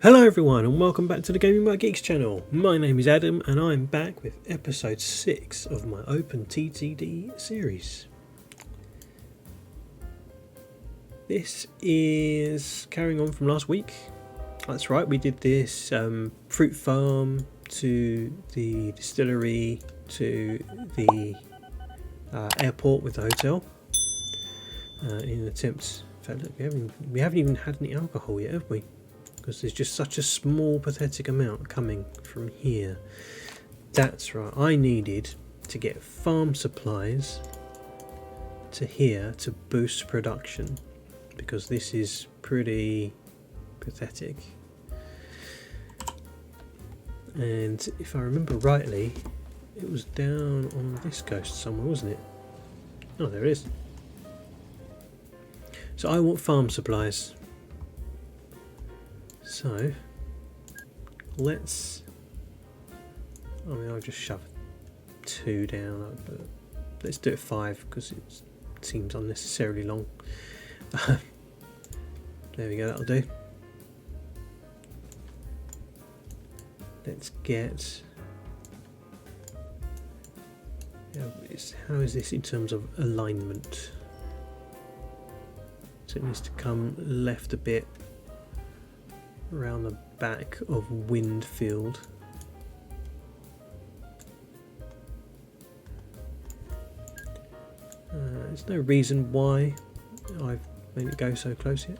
Hello everyone and welcome back to the Gaming by Geeks channel. My name is Adam and I'm back with episode 6 of my OpenTTD series. This is carrying on from last week. That's right, we did this fruit farm to the distillery to the airport with the hotel in an attempt. In fact, look, we haven't even had any alcohol yet, have we? Because there's just such a small pathetic amount coming from here. That's right, I needed to get farm supplies to here to boost production, because this is pretty pathetic. And if I remember rightly, it was down on this coast somewhere, wasn't it? Oh, there it is. So I want farm supplies. So let's, I'll just shove 2 down, but let's do it 5 because it seems unnecessarily long. There we go, that'll do. Let's get, how is this in terms of alignment? So it needs to come left a bit around the back of Windfield. There's no reason why I've made it go so close yet.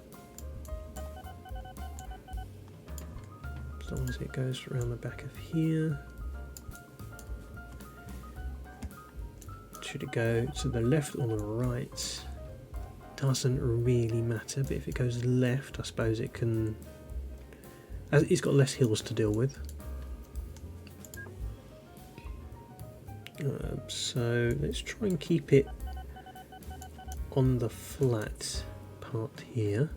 As long as it goes around the back of here. Should it go to the left or the right? Doesn't really matter, but if it goes left, I suppose it can. It's got less hills to deal with. So let's try and keep it on the flat part here.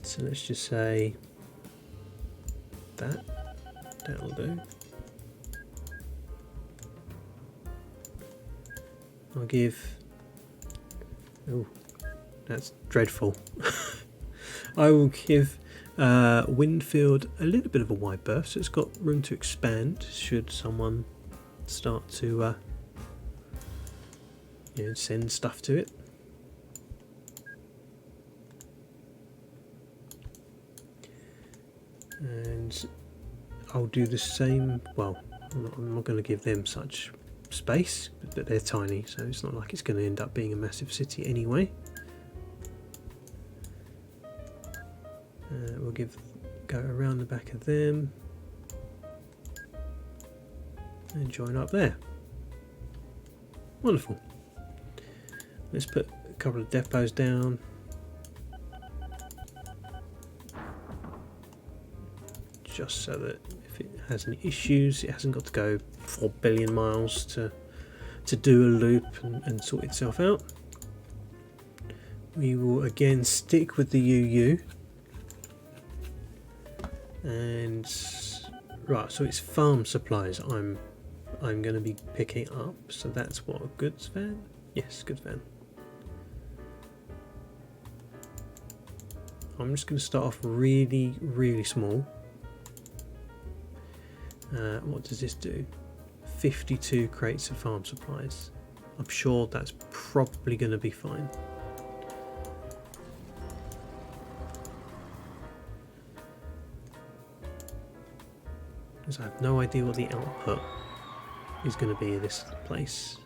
So let's just say that'll do. I'll give, oh, that's dreadful. I will give Windfield a little bit of a wide berth, so it's got room to expand should someone start to send stuff to it. And I'll do the same. Well, I'm not going to give them such space, but they're tiny, so it's not like it's going to end up being a massive city anyway. We'll go around the back of them and join up there. Wonderful. Let's put a couple of depots down. Just so that if it has any issues, it hasn't got to go 4 billion miles to do a loop and sort itself out. We will again stick with the UU. And right, so it's farm supplies I'm going to be picking up. So that's what, a goods van? Yes, goods van. I'm just going to start off really, really small. What does this do? 52 crates of farm supplies. I'm sure that's probably going to be fine. I have no idea what the output is going to be in this place.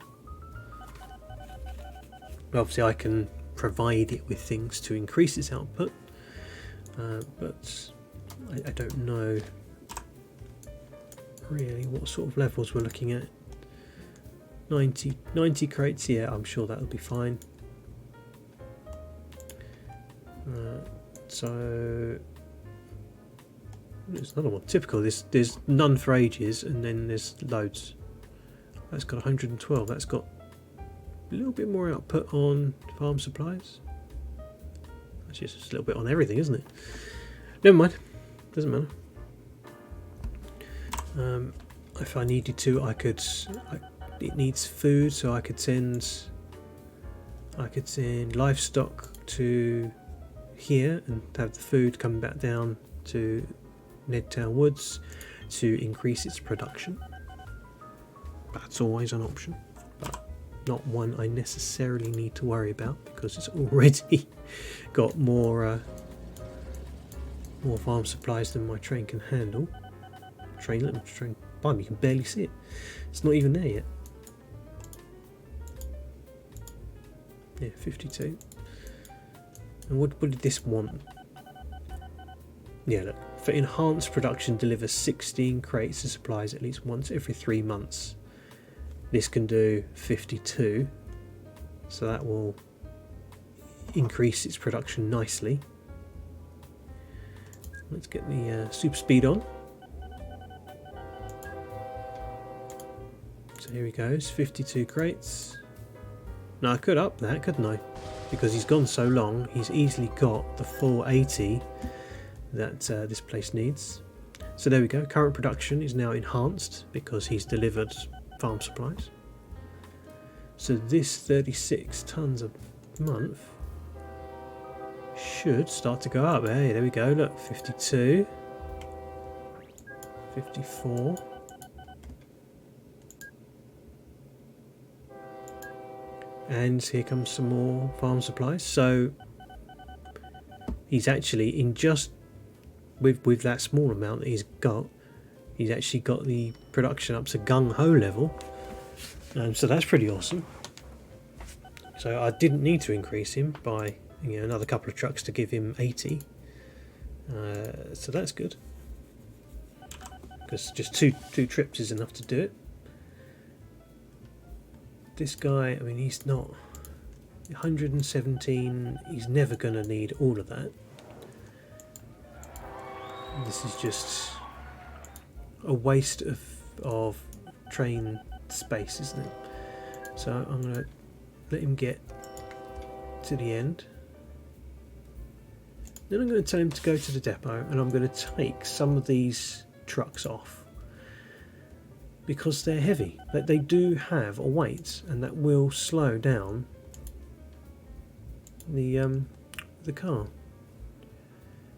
But obviously I can provide it with things to increase its output, but I don't know really what sort of levels we're looking at. 90 crates, yeah, I'm sure that'll be fine. So there's another one. Typical. There's none for ages, and then there's loads. That's got 112. That's got a little bit more output on farm supplies. That's just a little bit on everything, isn't it? Never mind. Doesn't matter. If I needed to, I could. It needs food, so I could send livestock to here and have the food come back down to Nedtown Woods to increase its production. That's always an option, but not one I necessarily need to worry about because it's already got more farm supplies than my train can handle. Train, blimey, you can barely see it. It's not even there yet. Yeah, 52. And what did this want? Yeah, look. For enhanced production, deliver 16 crates of supplies at least once every 3 months. This can do 52, so that will increase its production nicely. Let's get the super speed on. So here he goes, 52 crates. Now I could up that, couldn't I? Because he's gone so long, he's easily got the full 80 that this place needs. So there we go, current production is now enhanced because he's delivered farm supplies. So this 36 tons a month should start to go up. Hey, there we go, look, 52, 54. And here comes some more farm supplies. So he's actually in just with that small amount that he's actually got the production up to gung-ho level. So that's pretty awesome. So I didn't need to increase him by another couple of trucks to give him 80. So that's good. Because just two trips is enough to do it. This guy, I mean, he's not 117. He's never going to need all of that. This is just a waste of train space, isn't it? So I'm going to let him get to the end. Then I'm going to tell him to go to the depot, and I'm going to take some of these trucks off because they're heavy. That they do have a weight, and that will slow down the car.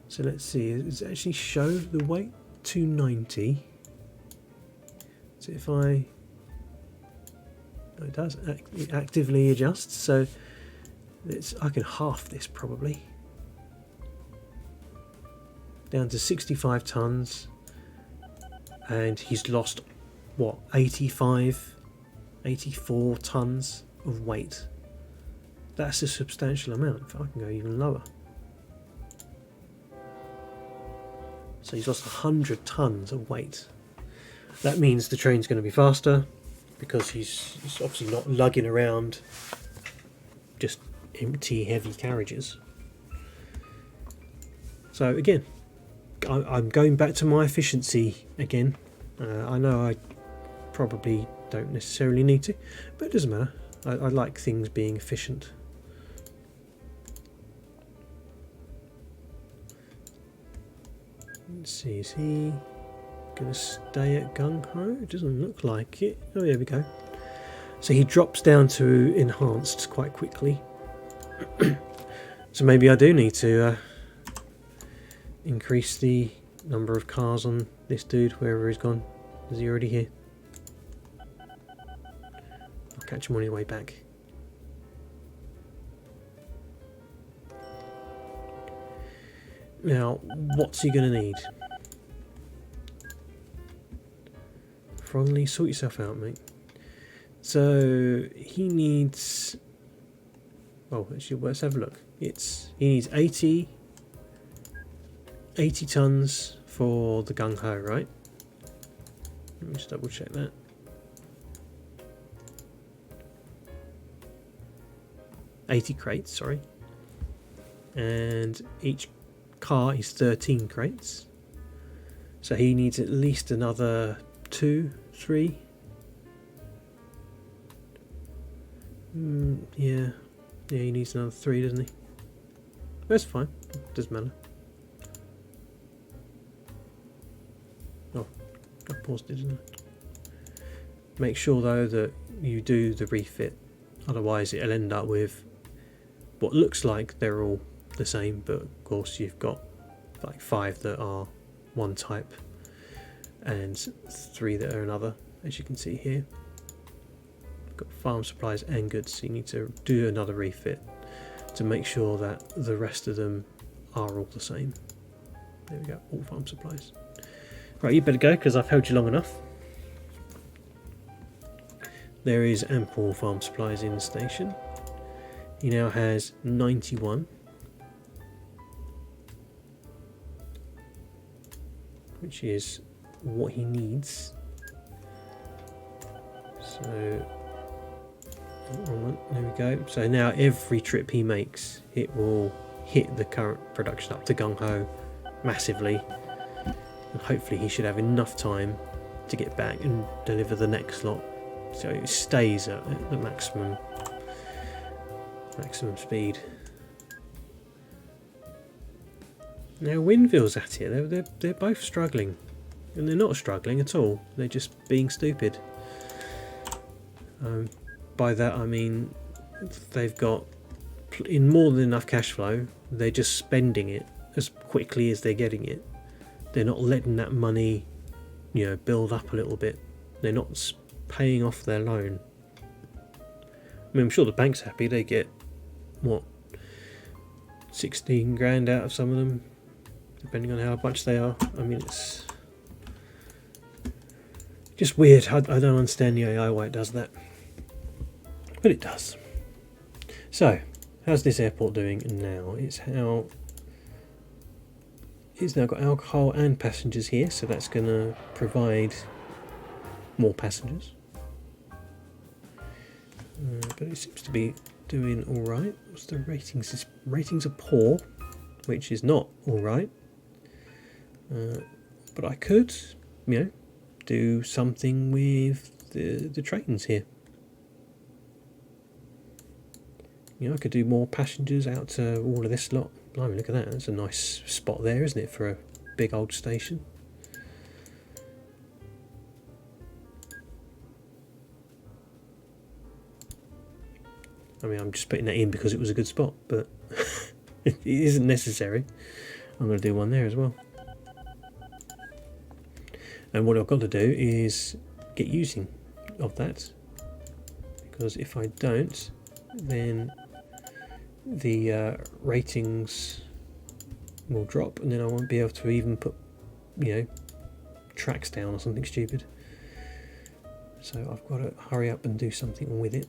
So let's see. Does it actually show the weight? 290. So if I... it does. It actively adjusts. So I can half this probably. Down to 65 tons. And he's lost, what, 85, 84 tons of weight. That's a substantial amount. If I can go even lower. So he's lost 100 tons of weight. That means the train's going to be faster because he's obviously not lugging around just empty, heavy carriages. So again, I'm going back to my efficiency again. I know I probably don't necessarily need to, but it doesn't matter. I like things being efficient. Let's see, is he going to stay at gung-ho? It doesn't look like it. Oh, there we go. So he drops down to enhanced quite quickly. So maybe I do need to increase the number of cars on this dude, wherever he's gone. Is he already here? I'll catch him on his way back. Now, what's he going to need? Fronley, sort yourself out, mate. So, he needs... oh, actually, let's have a look. He needs 80 tons for the gung-ho, right? Let me just double check that. $80 crates, sorry. And each car is 13 crates. So he needs at least another 2, 3. Yeah, he needs another 3, doesn't he? That's fine, doesn't matter. Oh, I paused it, didn't I? Make sure though that you do the refit, otherwise it'll end up with what looks like they're all the same, but of course you've got like 5 that are one type and 3 that are another, as you can see here. Got farm supplies and goods, so you need to do another refit to make sure that the rest of them are all the same. There we go, all farm supplies. Right, you better go because I've held you long enough. There is ample farm supplies in the station. He now has 91, which is what he needs. So there we go. So now every trip he makes, it will hit the current production up to gung-ho massively, and hopefully he should have enough time to get back and deliver the next lot, so it stays at the maximum speed. Now Windville's at it. They're both struggling, and they're not struggling at all. They're just being stupid. By that I mean they've got in more than enough cash flow. They're just spending it as quickly as they're getting it. They're not letting that money, build up a little bit. They're not paying off their loan. I mean, I'm sure the bank's happy. They get what, 16 grand out of some of them, depending on how much they are. I mean, it's just weird. I don't understand the AI why it does that, but it does. So, how's this airport doing now? It's now got alcohol and passengers here, so that's going to provide more passengers. But it seems to be doing all right. What's the ratings? Ratings are poor, which is not all right. But I could, do something with the trains here. I could do more passengers out to all of this lot. Blimey, look at that. That's a nice spot there, isn't it, for a big old station? I mean, I'm just putting that in because it was a good spot, but it isn't necessary. I'm going to do one there as well. And what I've got to do is get using of that, because if I don't, then the ratings will drop, and then I won't be able to even put, tracks down or something stupid. So I've got to hurry up and do something with it.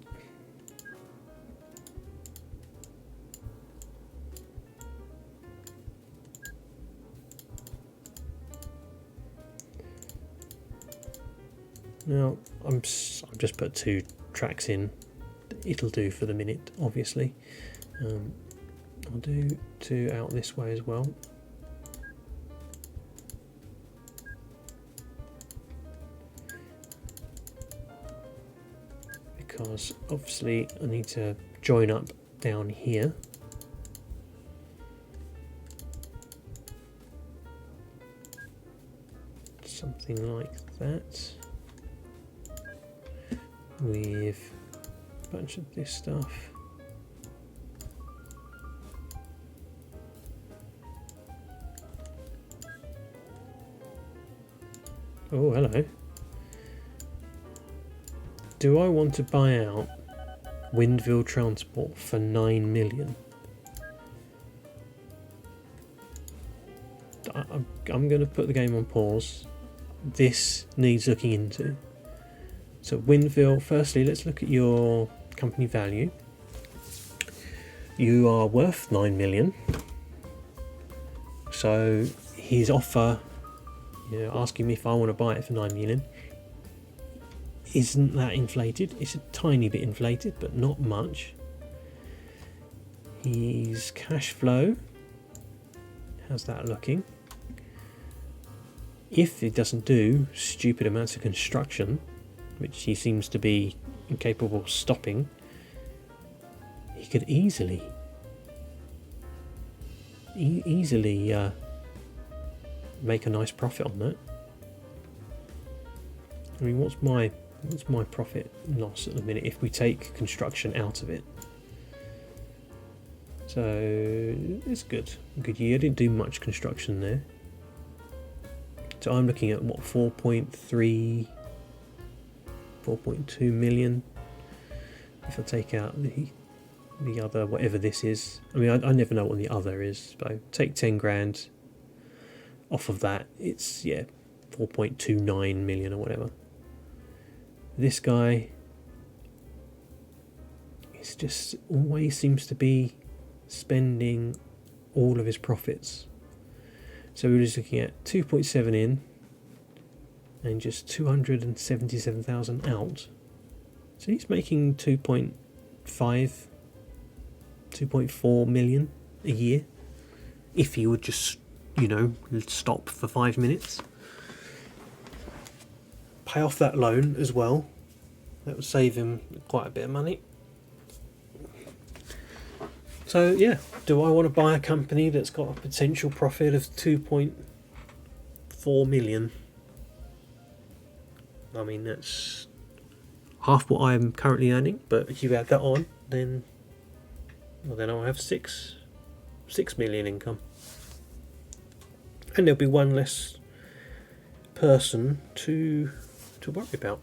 Now I've just put 2 tracks in. It'll do for the minute, obviously. I'll do 2 out this way as well. Because obviously I need to join up down here. Something like that. With a bunch of this stuff. Oh, hello. Do I want to buy out Windville Transport for 9 million? I'm going to put the game on pause. This needs looking into. So Windville, firstly, let's look at your company value. You are worth 9 million. So his offer, asking me if I want to buy it for 9 million, isn't that inflated. It's a tiny bit inflated, but not much. His cash flow, how's that looking? If it doesn't do stupid amounts of construction, which he seems to be incapable of stopping, he could easily make a nice profit on that. I mean, what's my profit loss at the minute if we take construction out of it? So So it's good. Good year. Didn't do much construction there. So I'm looking at what, 4.3, 4.2 million. If I take out the other, whatever this is. I mean, I never know what the other is. So take 10 grand off of that. It's, yeah, 4.29 million or whatever. This guy is just always seems to be spending all of his profits. So we're just looking at 2.7 in and just 277,000 out. So he's making 2.5, 2.4 million a year if he would just, you know, stop for 5 minutes. Pay off that loan as well. That would save him quite a bit of money. So yeah, do I want to buy a company that's got a potential profit of 2.4 million? I mean, that's half what I'm currently earning, but if you add that on, then I'll have 6 million income. And there'll be one less person to worry about.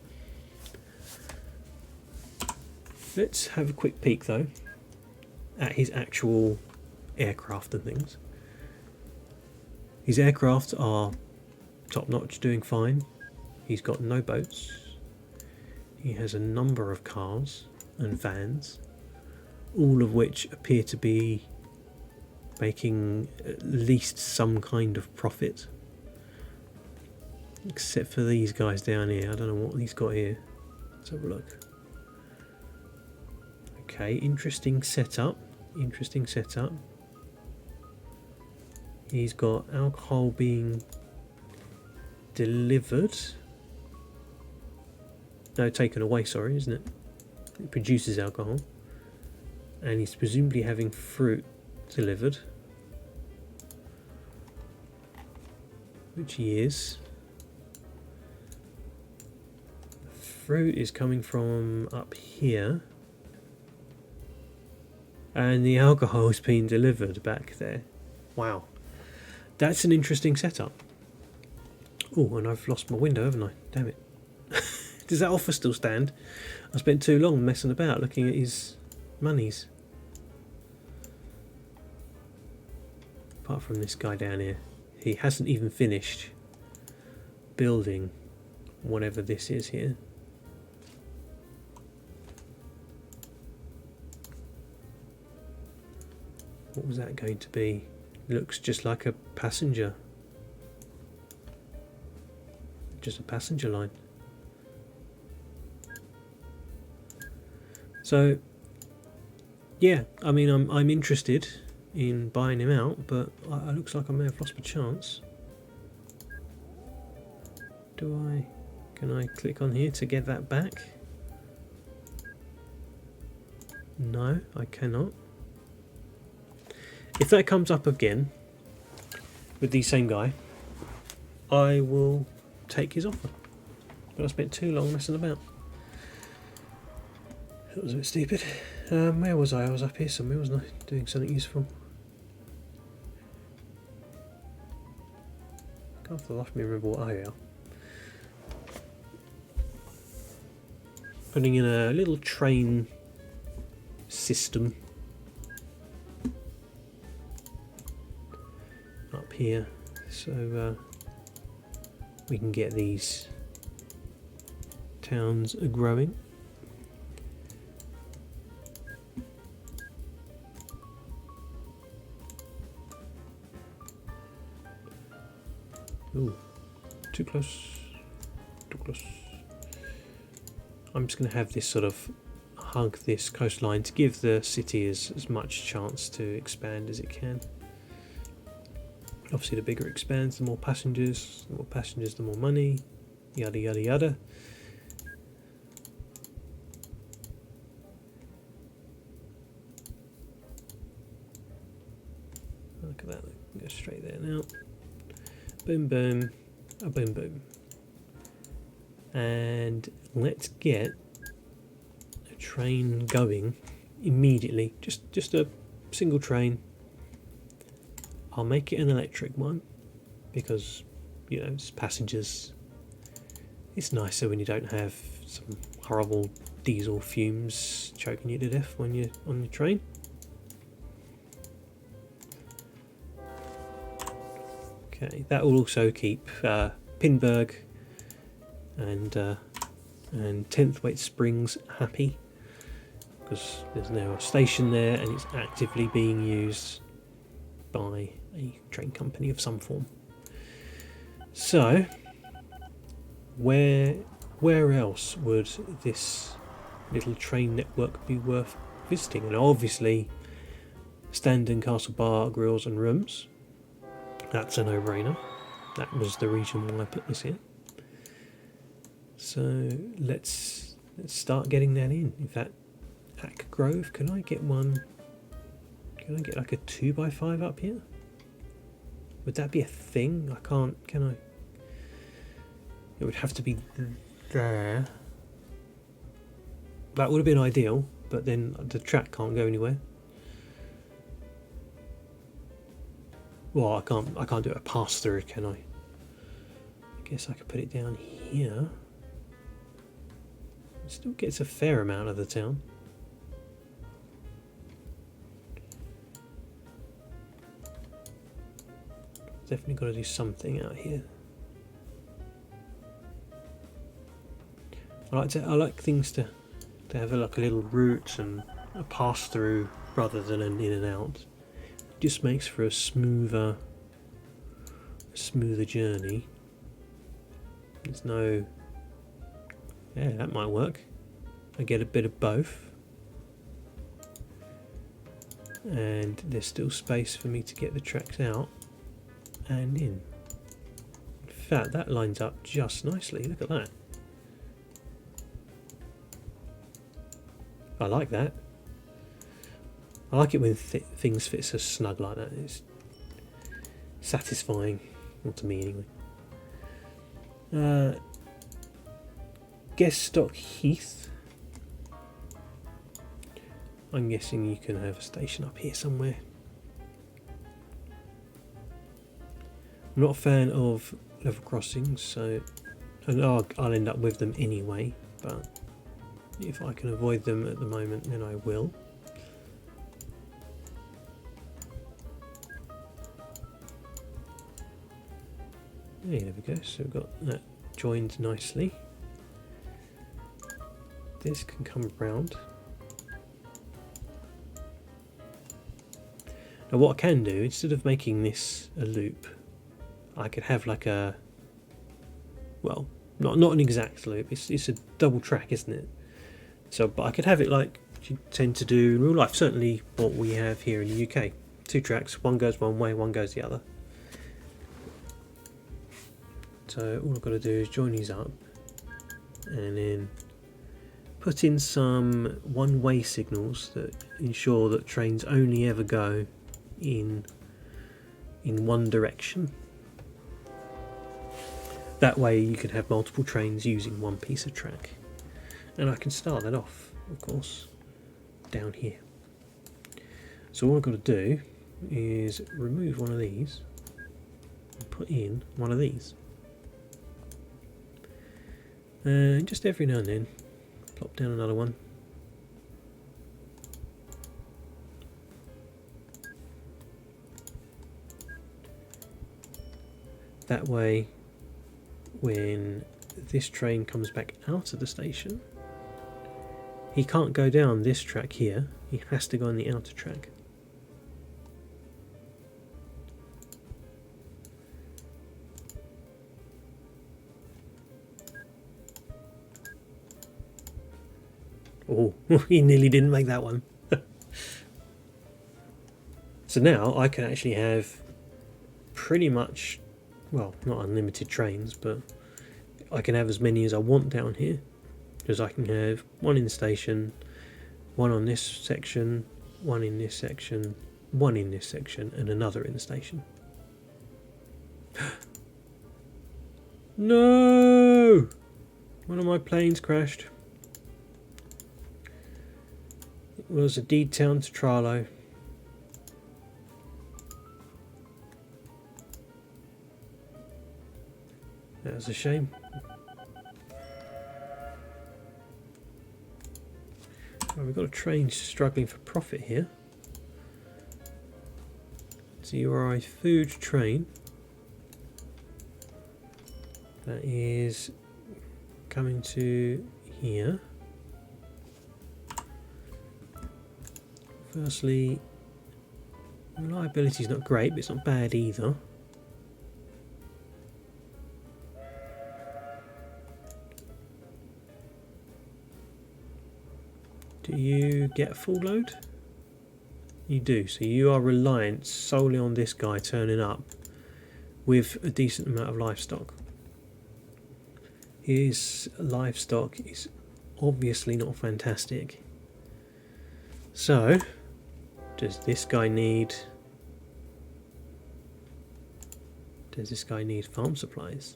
Let's have a quick peek though at his actual aircraft and things. His aircraft are top notch, doing fine. He's got no boats. He has a number of cars and vans, all of which appear to be making at least some kind of profit. Except for these guys down here. I don't know what he's got here. Let's have a look. Okay, interesting setup. Interesting setup. He's got alcohol being delivered. No, taken away, sorry, isn't it? It produces alcohol. And he's presumably having fruit delivered. Which he is. Fruit is coming from up here. And the alcohol is being delivered back there. Wow. That's an interesting setup. Oh, and I've lost my window, haven't I? Damn it. Does that offer still stand? I spent too long messing about looking at his monies. Apart from this guy down here. He hasn't even finished building whatever this is here. What was that going to be? Looks just like a passenger. Just a passenger line. So, yeah, I mean, I'm interested in buying him out, but it looks like I may have lost my chance. Can I click on here to get that back? No, I cannot. If that comes up again with the same guy, I will take his offer. But I spent too long messing about. That was a bit stupid. Where was I? I was up here somewhere, wasn't I? Doing something useful. Can't for the life of me remember what I am. Putting in a little train system up here, so we can get these towns growing. Ooh, too close, too close. I'm just going to have this sort of hug this coastline to give the city as much chance to expand as it can. Obviously the bigger it expands, the more passengers, the more money, yada yada yada. Look at that, go straight there now. Boom boom, a boom boom. And let's get a train going immediately. Just a single train. I'll make it an electric one because, you know, it's passengers. It's nicer when you don't have some horrible diesel fumes choking you to death when you're on the train. Okay, that will also keep Pinberg and 10th Weight Springs happy, because there's now a station there and it's actively being used by a train company of some form. So where else would this little train network be worth visiting? And obviously Standon Castle Bar, Grills and Rooms, that's a no-brainer. That was the reason why I put this in. So let's start getting that in. In fact, Ack Grove, can I get one? Can I get like a 2x5 up here? Would that be a thing? I can't, can I? It would have to be there. That would have been ideal, but then the track can't go anywhere. Well, I can't do a pass through, can I? I guess I could put it down here. It still gets a fair amount of the town. Definitely got to do something out here. I like things to have like a little route and a pass through rather than an in and out. It just makes for a smoother journey. There's no, yeah, that might work. I get a bit of both, and there's still space for me to get the tracks out and in. In fact, that lines up just nicely. Look at that. I like that. I like it when things fit so snug like that. It's satisfying, well, to me anyway. Gueststock Heath. I'm guessing you can have a station up here somewhere. I'm not a fan of level crossings, so I'll end up with them anyway, but if I can avoid them at the moment, then I will. There we go, so we've got that joined nicely. This can come around. Now what I can do, instead of making this a loop, I could have like a, well, not an exact loop, it's a double track, isn't it? So, but I could have it like you tend to do in real life, certainly what we have here in the UK. 2 tracks, one goes one way, one goes the other. So all I've got to do is join these up and then put in some one-way signals that ensure that trains only ever go in one direction. That way you can have multiple trains using one piece of track. And I can start that off, of course, down here. So all I've got to do is remove one of these and put in one of these. And just every now and then, plop down another one. That way, when this train comes back out of the station, he can't go down this track here, he has to go on the outer track. Oh, he nearly didn't make that one. So now I can actually have pretty much, well, not unlimited trains, but I can have as many as I want down here. Because I can have one in the station, one on this section, one in this section, one in this section, and another in the station. No! One of my planes crashed. It was a D-Town to Trarlo. That was a shame. Well, we've got a train struggling for profit here. So you are a food train that is coming to here. Firstly, reliability is not great, but it's not bad either. Do you get a full load? You do, so you are reliant solely on this guy turning up with a decent amount of livestock. His livestock is obviously not fantastic. So, does this guy need farm supplies?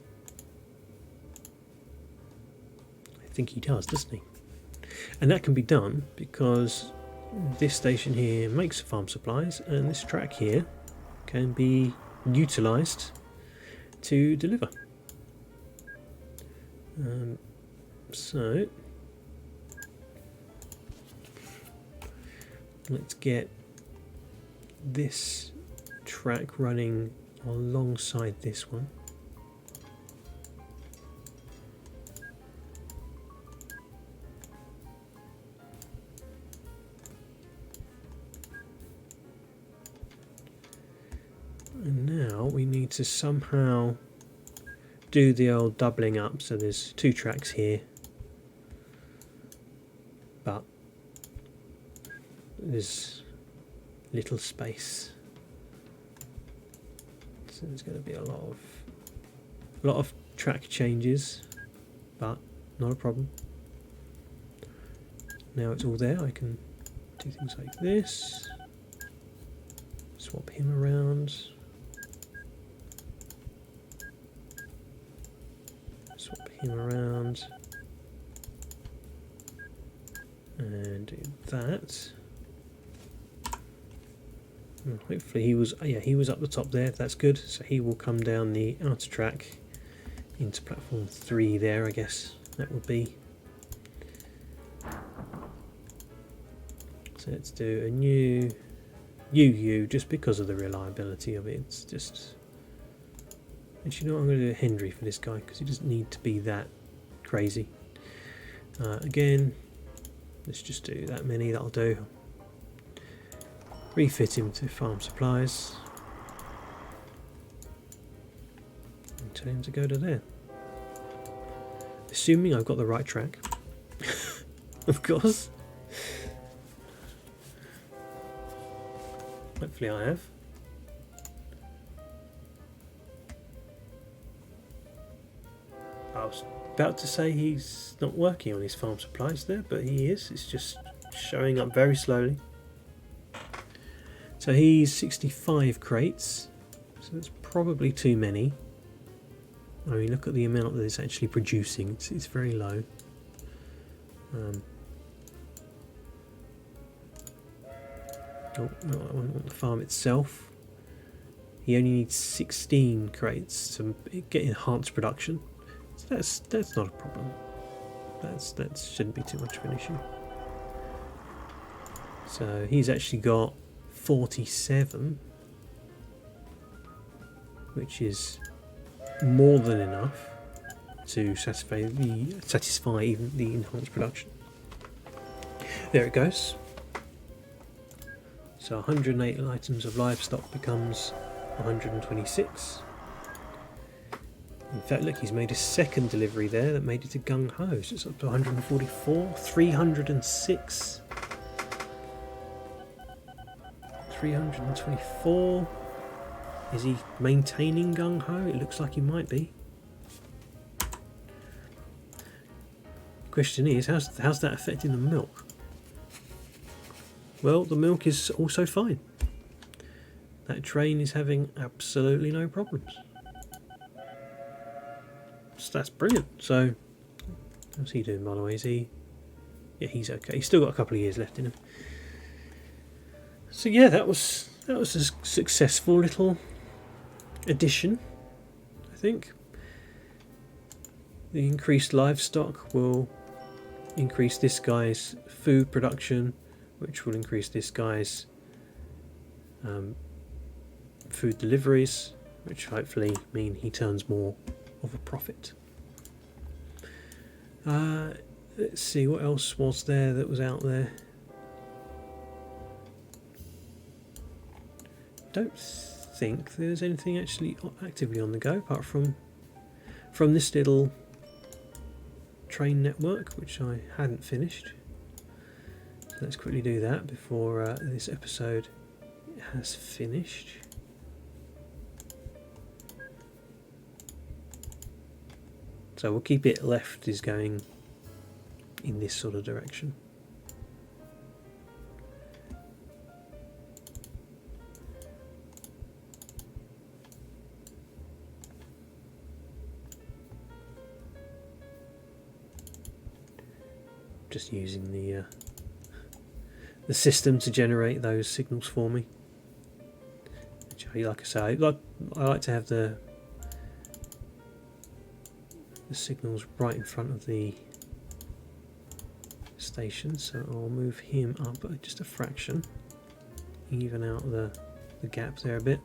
I think he does, doesn't he? And that can be done because this station here makes farm supplies and this track here can be utilised to deliver. So let's get this track running alongside this one. And now we need to somehow do the old doubling up, so there's two tracks here, but there's little space, so there's going to be a lot of track changes, but not a problem. Now it's all there, I can do things like this, swap him around, swap him around, and do that. And hopefully he was up the top there. That's good. So he will come down the outer track into platform 3 there, I guess that would be. So let's do a new UU just because of the reliability of it. It's just. And you know what, I'm going to do a Henry for this guy because he doesn't need to be that crazy. Again, let's just do that many, that'll do. Refit him to farm supplies. And tell him to go to there. Assuming I've got the right track. Of course. Hopefully I have. I was about to say he's not working on his farm supplies there, but he is. It's just showing up very slowly. So he's 65 crates, so that's probably too many. I mean, look at the amount that it's actually producing. It's very low. Oh, no, I want the farm itself. He only needs 16 crates to get enhanced production. So that's not a problem. That shouldn't be too much of an issue. So he's actually got 47, which is more than enough to satisfy even the enhanced production. There it goes. So 108 items of livestock becomes 126. In fact, look, he's made a second delivery there that made it to Gung Ho, so it's up to 144, 306, 324. Is he maintaining Gung Ho? It looks like he might be. Question is, how's that affecting the milk? Well, the milk is also fine. That train is having absolutely no problems. So that's brilliant. So, how's he doing, by the way? Is he? Yeah, he's okay. He's still got a couple of years left in him. So yeah, that was a successful little addition, I think. the increased livestock will increase this guy's food production, which will increase this guy's food deliveries, which hopefully mean he turns more of a profit. Let's see, what else was there that was out there? Don't think there's anything actually actively on the go apart from this little train network, which I hadn't finished. So let's quickly do that before this episode has finished. So we'll keep it left is going in this sort of direction. Just using the system to generate those signals for me. Which, like I say, I like to have the signals right in front of the station, so I'll move him up just a fraction, even out the gap there a bit.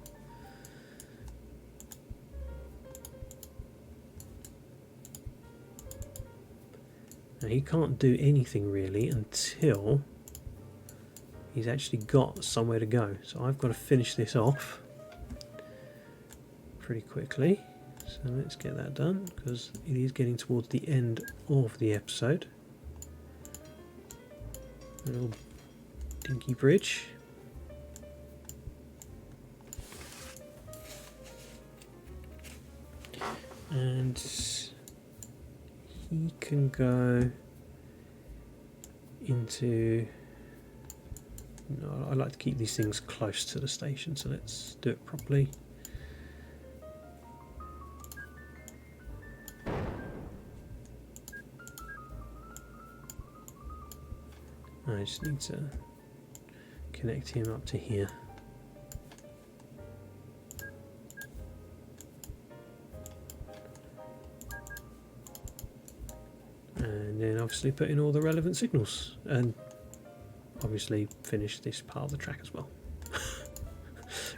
Now he can't do anything really until he's actually got somewhere to go, so I've got to finish this off pretty quickly. So let's get that done, because it is getting towards the end of the episode. A little dinky bridge. And he can go into... No, I like to keep these things close to the station, so let's do it properly. I just need to connect him up to here. And then obviously put in all the relevant signals and obviously finish this part of the track as well.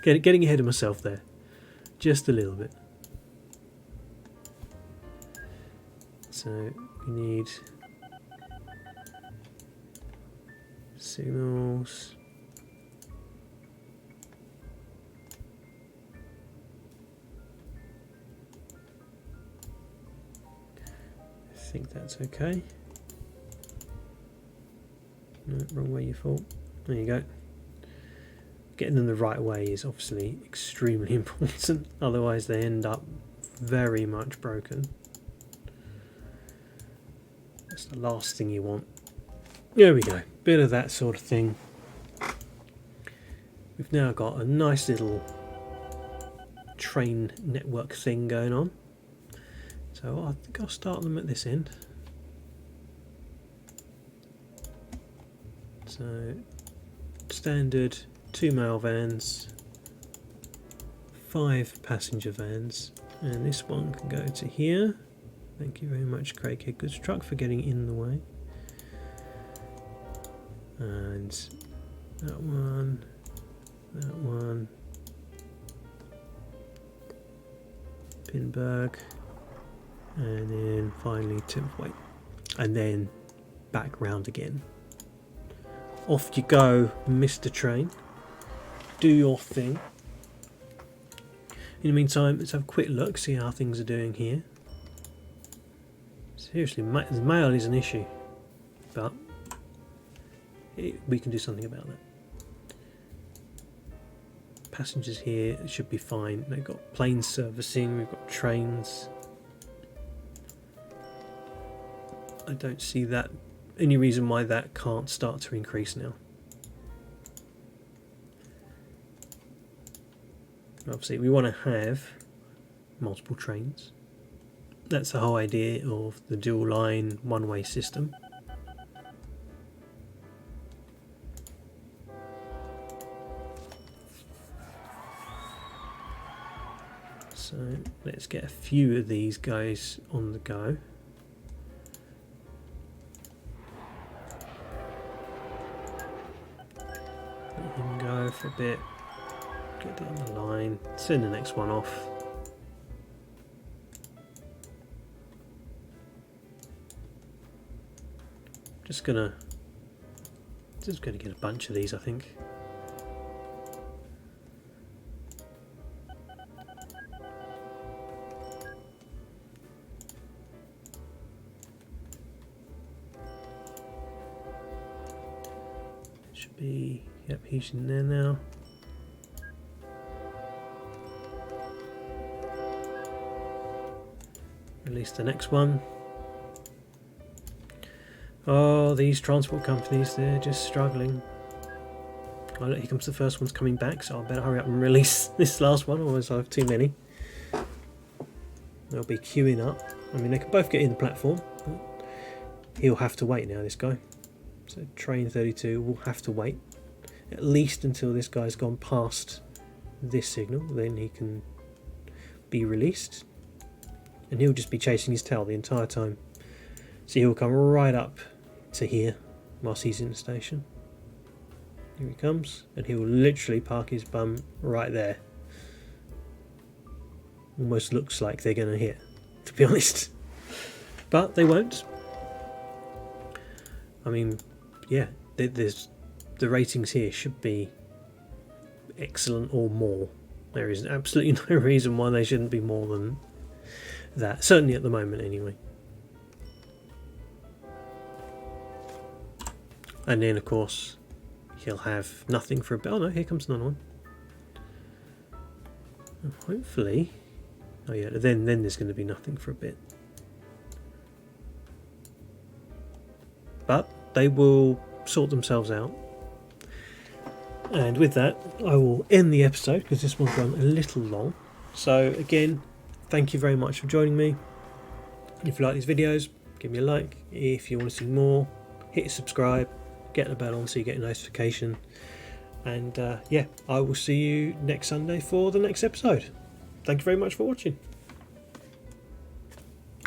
Getting ahead of myself there, just a little bit. So we need signals. I think that's okay. No, wrong way, you thought. There you go. Getting them the right way is obviously extremely important, otherwise they end up very much broken. That's the last thing you want. There we go, bit of that sort of thing. We've now got a nice little train network thing going on. So I think I'll start them at this end. So standard 2 mail vans, 5 passenger vans, and this one can go to here. Thank you very much, Craig Higgood's truck, for getting in the way. And that one, Pinberg, and then finally Timthwaite, and then back round again. Off you go, Mr. Train. Do your thing. In the meantime, let's have a quick look, see how things are doing here. Seriously, the mail is an issue, but we can do something about that. Passengers here should be fine. They've got plane servicing, we've got trains. I don't see that any reason why that can't start to increase now. Obviously we want to have multiple trains. That's the whole idea of the dual line one-way system. So let's get a few of these guys on the go. go for a bit, get down the line, send the next one off. Just gonna get a bunch of these, I think. Should be, yep, he's in there now. Release the next one. Oh, these transport companies, they're just struggling. Oh look, here comes the first one's coming back, so I better hurry up and release this last one, otherwise I have too many. They'll be queuing up. I mean, they can both get in the platform, but he'll have to wait now, this guy. So train 32 will have to wait at least until this guy's gone past this signal, then he can be released. And he'll just be chasing his tail the entire time. So he'll come right up to here whilst he's in the station. Here he comes, and he will literally park his bum right there. Almost looks like they're going to hit, to be honest. But they won't. I mean, yeah, there's the ratings here should be excellent or more. There is absolutely no reason why they shouldn't be more than that. Certainly at the moment, anyway. And then, of course, he'll have nothing for a bit. Oh no, here comes another one. Hopefully. Oh yeah, then there's going to be nothing for a bit. But they will sort themselves out. And with that, I will end the episode because this one's gone a little long. So again, thank you very much for joining me. If you like these videos, give me a like. If you want to see more, hit subscribe. Get the bell on so you get a notification, and yeah, I will see you next Sunday for the next episode. Thank you very much for watching.